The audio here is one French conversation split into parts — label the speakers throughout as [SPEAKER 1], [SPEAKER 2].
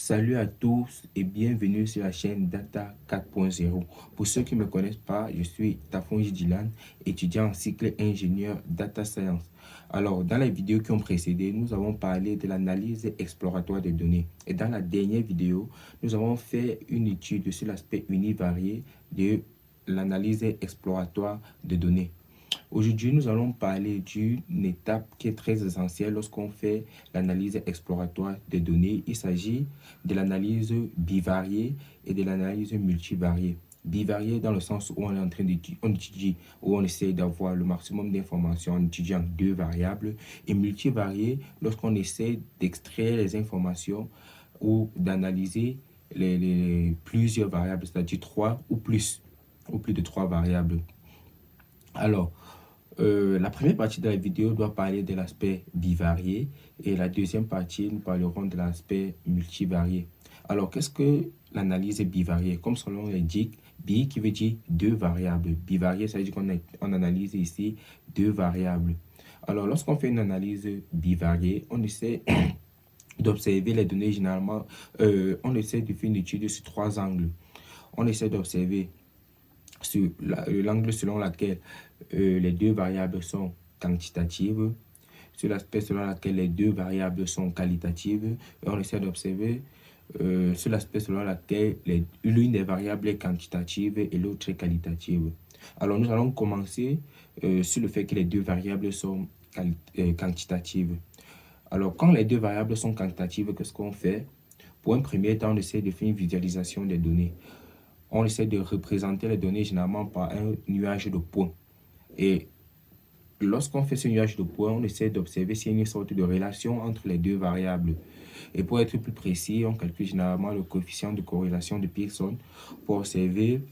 [SPEAKER 1] Salut à tous et bienvenue sur la chaîne Data 4.0. Pour ceux qui ne me connaissent pas, je suis Tafonji Dylan, étudiant en cycle ingénieur Data Science. Alors, dans les vidéos qui ont précédé, nous avons parlé de l'analyse exploratoire des données. Et dans la dernière vidéo, nous avons fait une étude sur l'aspect univarié de l'analyse exploratoire des données. Aujourd'hui, nous allons parler d'une étape qui est très essentielle lorsqu'on fait l'analyse exploratoire des données. Il s'agit de l'analyse bivariée et de l'analyse multivariée. Bivariée dans le sens où on est en train d'étudier, où on essaie d'avoir le maximum d'informations en étudiant deux variables. Et multivariée lorsqu'on essaie d'extraire les informations ou d'analyser plusieurs variables, c'est-à-dire trois ou plus de trois variables. Alors, la première partie de la vidéo doit parler de l'aspect bivarié et la deuxième partie, nous parlerons de l'aspect multivarié. Alors, qu'est-ce que l'analyse bivariée? Comme son nom l'indique, bi qui veut dire deux variables. Bivarié, ça veut dire qu'on analyse ici deux variables. Alors, lorsqu'on fait une analyse bivariée, on essaie d'observer les données généralement, on essaie de faire une étude sur trois angles. On essaie d'observer sur l'angle selon lequel les deux variables sont quantitatives, sur l'aspect selon lequel les deux variables sont qualitatives, et on essaie d'observer sur l'aspect selon lequel l'une des variables est quantitative et l'autre est qualitative. Alors nous allons commencer sur le fait que les deux variables sont quantitatives. Alors quand les deux variables sont quantitatives, qu'est-ce qu'on fait? Pour un premier temps, on essaie de faire une visualisation des données. On essaie de représenter les données généralement par un nuage de points. Et lorsqu'on fait ce nuage de points, on essaie d'observer s'il y a une sorte de relation entre les deux variables. Et pour être plus précis, on calcule généralement le coefficient de corrélation de Pearson pour observer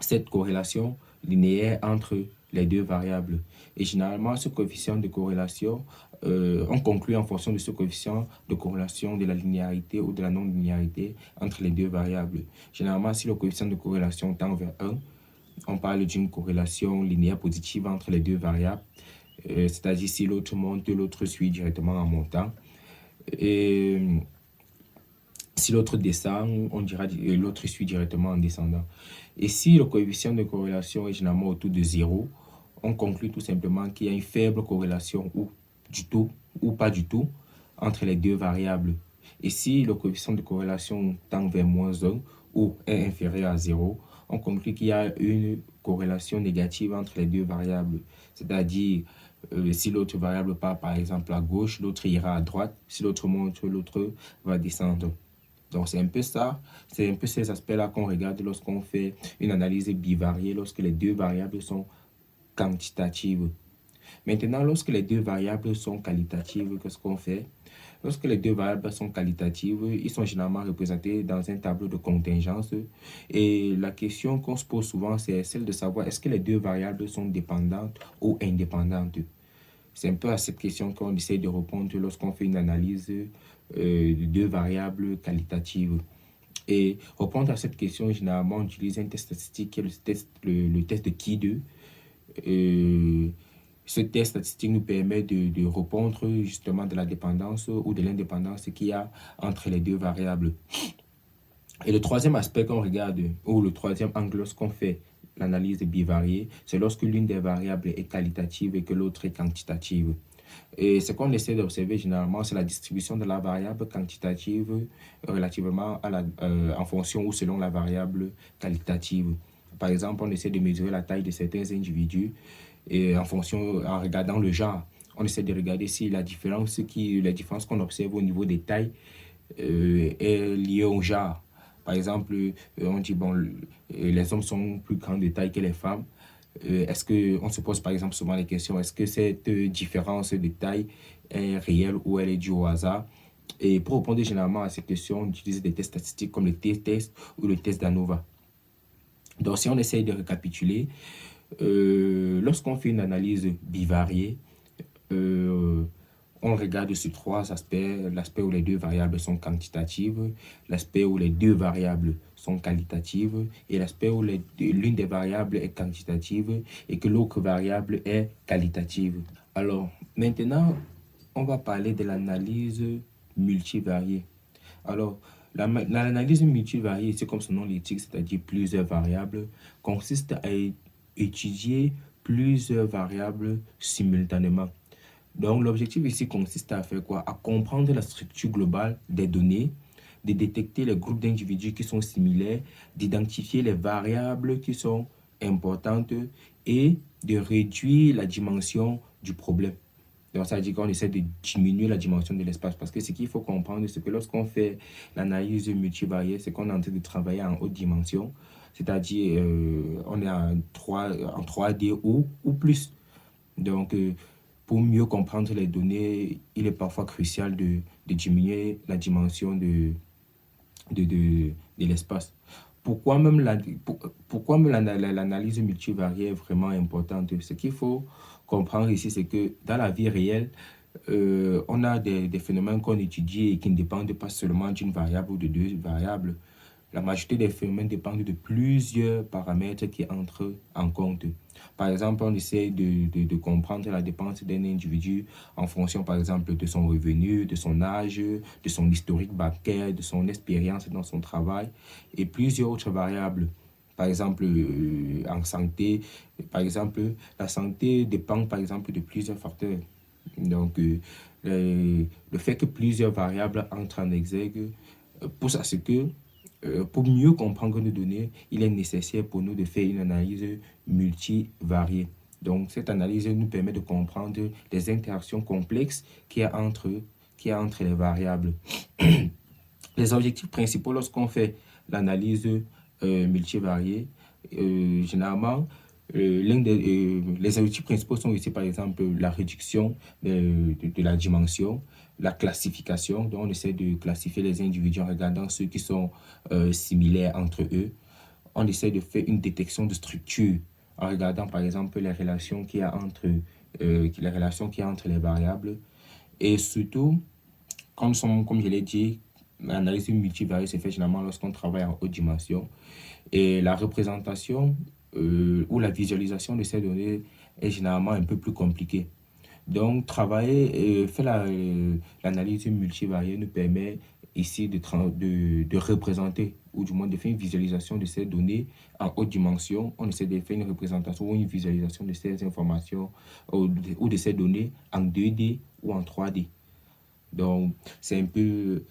[SPEAKER 1] cette corrélation linéaire entre les deux variables. Et généralement, ce coefficient de corrélation, on conclut en fonction de ce coefficient de corrélation de la linéarité ou de la non-linéarité entre les deux variables. Généralement, si le coefficient de corrélation tend vers 1, on parle d'une corrélation linéaire positive entre les deux variables, c'est-à-dire si l'autre monte, l'autre suit directement en montant. Et si l'autre descend, on dira l'autre suit directement en descendant. Et si le coefficient de corrélation est généralement autour de 0, on conclut tout simplement qu'il y a une faible corrélation ou du tout ou pas du tout entre les deux variables. Et si le coefficient de corrélation tend vers -1 ou est inférieur à 0, on conclut qu'il y a une corrélation négative entre les deux variables. C'est-à-dire, si l'autre variable part par exemple à gauche, l'autre ira à droite. Si l'autre monte, l'autre va descendre. Donc, c'est un peu ça, c'est un peu ces aspects-là qu'on regarde lorsqu'on fait une analyse bivariée, lorsque les deux variables sont quantitatives. Maintenant, lorsque les deux variables sont qualitatives, qu'est-ce qu'on fait? Lorsque les deux variables sont qualitatives, ils sont généralement représentés dans un tableau de contingence. Et la question qu'on se pose souvent, c'est celle de savoir est-ce que les deux variables sont dépendantes ou indépendantes? C'est un peu à cette question qu'on essaie de répondre lorsqu'on fait une analyse de deux variables qualitatives. Et répondre à cette question, généralement, on utilise un test statistique qui est le test de Key2. Ce test statistique nous permet de répondre justement de la dépendance ou de l'indépendance qu'il y a entre les deux variables. Et le troisième aspect qu'on regarde, ou le troisième angle lorsqu'on fait l'analyse bivariée, c'est lorsque l'une des variables est qualitative et que l'autre est quantitative. Et ce qu'on essaie d'observer généralement, c'est la distribution de la variable quantitative relativement à en fonction ou selon la variable qualitative. Par exemple, on essaie de mesurer la taille de certains individus et en regardant le genre. On essaie de regarder si la différence qu'on observe au niveau des tailles est liée au genre. Par exemple, on dit, bon, les hommes sont plus grands de taille que les femmes. Est-ce qu'on se pose par exemple souvent les questions, est-ce que cette différence de taille est réelle ou elle est due au hasard? Et pour répondre généralement à ces questions, on utilise des tests statistiques comme le t-test ou le test d'ANOVA. Donc si on essaye de récapituler, lorsqu'on fait une analyse bivariée, on regarde sur trois aspects, l'aspect où les deux variables sont quantitatives, l'aspect où les deux variables sont qualitatives et l'aspect où l'une des variables est quantitative et que l'autre variable est qualitative. Alors, maintenant, on va parler de l'analyse multivariée. Alors, L'analyse multivariée, c'est comme son nom l'indique, c'est-à-dire plusieurs variables, consiste à étudier plusieurs variables simultanément. Donc, l'objectif ici consiste à faire quoi? À comprendre la structure globale des données, de détecter les groupes d'individus qui sont similaires, d'identifier les variables qui sont importantes et de réduire la dimension du problème. Donc, ça veut dire qu'on essaie de diminuer la dimension de l'espace. Parce que ce qu'il faut comprendre, c'est que lorsqu'on fait l'analyse multivariée, c'est qu'on est en train de travailler en haute dimension. C'est-à-dire, on est en 3D ou plus. Donc, pour mieux comprendre les données, il est parfois crucial de diminuer la dimension de l'espace. Pourquoi même l'analyse multivariée est vraiment importante? Ce qu'il faut comprendre ici, c'est que dans la vie réelle, on a des phénomènes qu'on étudie et qui ne dépendent pas seulement d'une variable ou de deux variables. La majorité des phénomènes dépendent de plusieurs paramètres qui entrent en compte. Par exemple, on essaie de comprendre la dépense d'un individu en fonction, par exemple, de son revenu, de son âge, de son historique bancaire, de son expérience dans son travail et plusieurs autres variables. Par exemple, en santé, par exemple, la santé dépend, par exemple, de plusieurs facteurs. Donc, le fait que plusieurs variables entrent en exergue pousse à ce que pour mieux comprendre nos données, il est nécessaire pour nous de faire une analyse multivariée. Donc, cette analyse nous permet de comprendre les interactions complexes qu'il y a entre les variables. Les objectifs principaux lorsqu'on fait l'analyse multivariée, généralement, les objectifs principaux sont ici, par exemple, la réduction de la dimension, la classification. Donc, on essaie de classifier les individus en regardant ceux qui sont similaires entre eux. On essaie de faire une détection de structure en regardant, par exemple, les relations qu'il y a entre les variables. Et surtout, comme je l'ai dit, l'analyse multivariée se fait généralement lorsqu'on travaille en haute dimension. Et la représentation ou la visualisation de ces données est généralement un peu plus compliquée. Donc, faire l'analyse multivariée nous permet ici de représenter, ou du moins de faire une visualisation de ces données en haute dimension. On essaie de faire une représentation ou une visualisation de ces informations ou de ces données en 2D ou en 3D. Donc, c'est un peu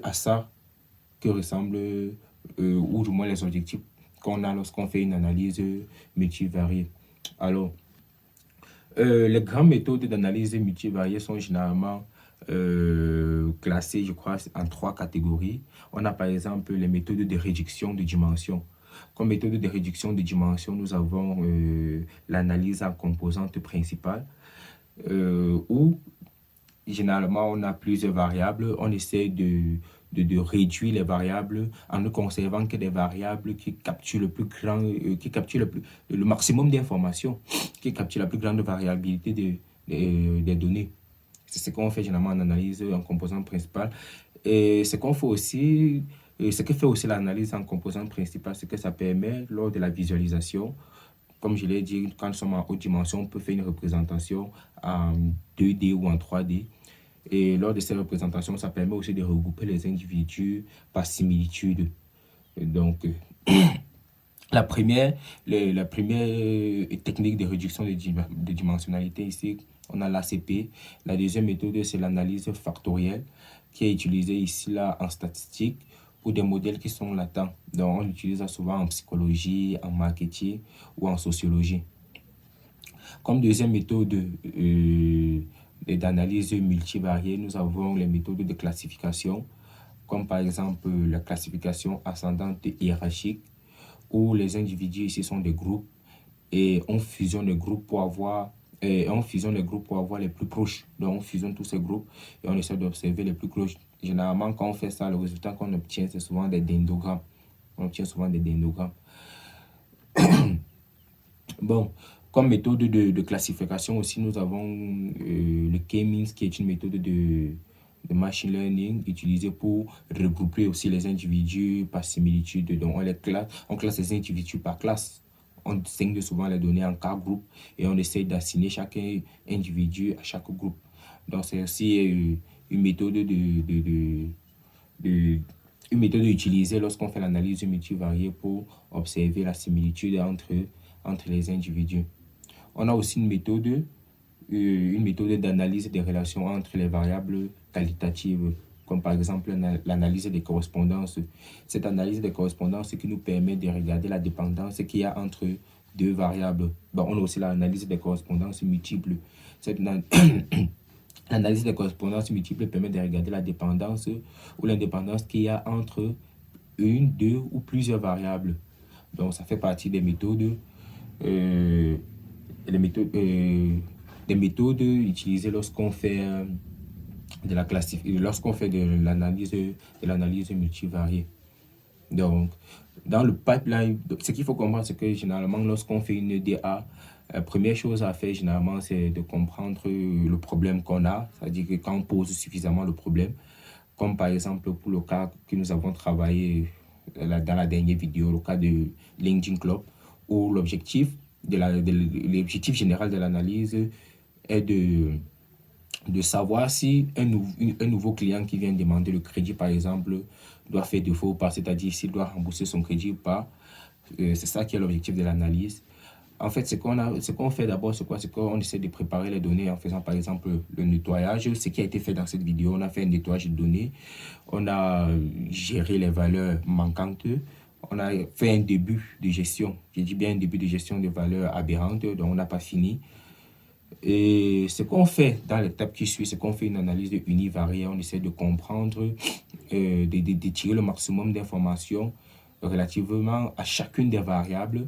[SPEAKER 1] à ça que ressemble, ou du moins les objectifs qu'on a lorsqu'on fait une analyse multivariée. Alors, les grandes méthodes d'analyse multivariée sont généralement classées, je crois, en 3 catégories. On a par exemple les méthodes de réduction de dimension. Comme méthode de réduction de dimension, nous avons l'analyse en composantes principales, où généralement on a plusieurs variables. On essaie de réduire les variables en ne conservant que des variables qui capturent le maximum d'informations, qui capturent la plus grande variabilité des données. C'est ce qu'on fait généralement en analyse en composante principale. Et ce qu'on fait aussi, ce que fait aussi l'analyse en composante principale, c'est que ça permet, lors de la visualisation, comme je l'ai dit, quand nous sommes en haute dimension, on peut faire une représentation en 2D ou en 3D. Et lors de ces représentations, ça permet aussi de regrouper les individus par similitude. Et donc, la première technique de réduction de dimensionnalité ici, on a l'ACP. La deuxième méthode, c'est l'analyse factorielle qui est utilisée ici là en statistique pour des modèles qui sont latents. Donc, on l'utilise ça souvent en psychologie, en marketing ou en sociologie. Comme deuxième méthode d'analyse multivariée, nous avons les méthodes de classification, comme par exemple la classification ascendante hiérarchique, où les individus ici sont des groupes et on fusionne les groupes pour avoir les plus proches. Donc on fusionne tous ces groupes et on essaie d'observer les plus proches. Généralement, quand on fait ça, le résultat qu'on obtient, c'est souvent des dendrogrammes. On obtient souvent des dendrogrammes. Bon, comme méthode de classification aussi, nous avons le K-means, qui est une méthode de machine learning utilisée pour regrouper aussi les individus par similitude. Donc, on classe les individus par classe. On distingue souvent les données en 4 groupes et on essaie d'assigner chaque individu à chaque groupe. Donc, c'est aussi une méthode de méthode utilisée lorsqu'on fait l'analyse multivariée pour observer la similitude entre les individus. On a aussi une méthode d'analyse des relations entre les variables qualitatives, comme par exemple l'analyse des correspondances. Cette analyse des correspondances qui nous permet de regarder la dépendance qu'il y a entre deux variables. Bon, on a aussi l'analyse des correspondances multiples. L'analyse des correspondances multiples permet de regarder la dépendance ou l'indépendance qu'il y a entre une, deux ou plusieurs variables. Donc, ça fait partie des méthodes, des méthodes utilisées lorsqu'on fait de l'analyse multivariée. Donc, dans le pipeline, ce qu'il faut comprendre, c'est que généralement, lorsqu'on fait une EDA, la première chose à faire, généralement, c'est de comprendre le problème qu'on a. C'est-à-dire que quand on pose suffisamment le problème, comme par exemple pour le cas que nous avons travaillé dans la dernière vidéo, le cas de LinkedIn Club, où l'objectif général de l'analyse est de savoir si un nouveau client qui vient demander le crédit, par exemple, doit faire défaut ou pas, c'est-à-dire s'il doit rembourser son crédit ou pas. C'est ça qui est l'objectif de l'analyse. En fait, ce qu'on fait d'abord, c'est quoi? C'est qu'on essaie de préparer les données en faisant, par exemple, le nettoyage. Ce qui a été fait dans cette vidéo, on a fait un nettoyage de données. On a géré les valeurs manquantes. On a fait un début de gestion. Je dis bien un début de gestion des valeurs aberrantes, donc on n'a pas fini. Et ce qu'on fait dans l'étape qui suit, c'est qu'on fait une analyse univariée. On essaie de comprendre, de tirer le maximum d'informations relativement à chacune des variables.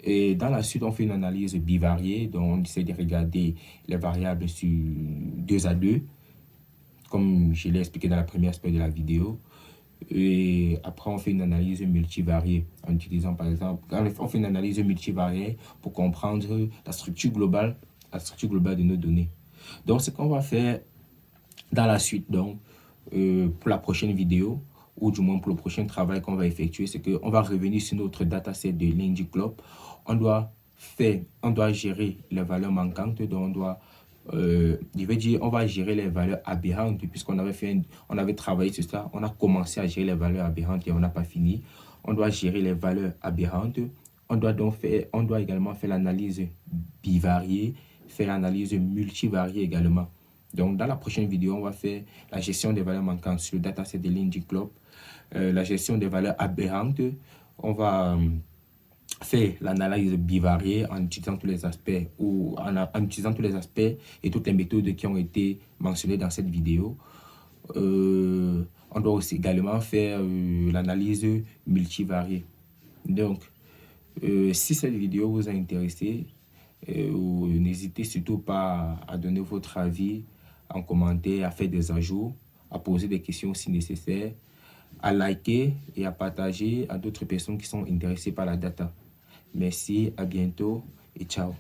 [SPEAKER 1] Et dans la suite, on fait une analyse bivariée, donc on essaie de regarder les variables sur 2 à 2, comme je l'ai expliqué dans la première aspect de la vidéo. Et après, on fait une analyse multivariée en utilisant, par exemple, on fait une analyse multivariée pour comprendre la structure globale de nos données. Donc, ce qu'on va faire dans la suite, donc, pour la prochaine vidéo, ou du moins pour le prochain travail qu'on va effectuer, c'est qu'on va revenir sur notre dataset de LinkedIn Club. On doit gérer les valeurs manquantes, donc on doit, on va gérer les valeurs aberrantes, puisqu'on avait travaillé sur ça. On a commencé à gérer les valeurs aberrantes et on n'a pas fini. On doit gérer les valeurs aberrantes. On doit également faire l'analyse bivariée, faire l'analyse multivariée également. Donc, dans la prochaine vidéo, on va faire la gestion des valeurs manquantes sur le dataset de LinkedIn Club, la gestion des valeurs aberrantes. On va faire l'analyse bivariée en utilisant tous les aspects et toutes les méthodes qui ont été mentionnées dans cette vidéo. On doit aussi également faire l'analyse multivariée. Donc, si cette vidéo vous a intéressé, n'hésitez surtout pas à donner votre avis en commentaire, à faire des ajouts, à poser des questions si nécessaire, à liker et à partager à d'autres personnes qui sont intéressées par la data. Merci, à bientôt et ciao.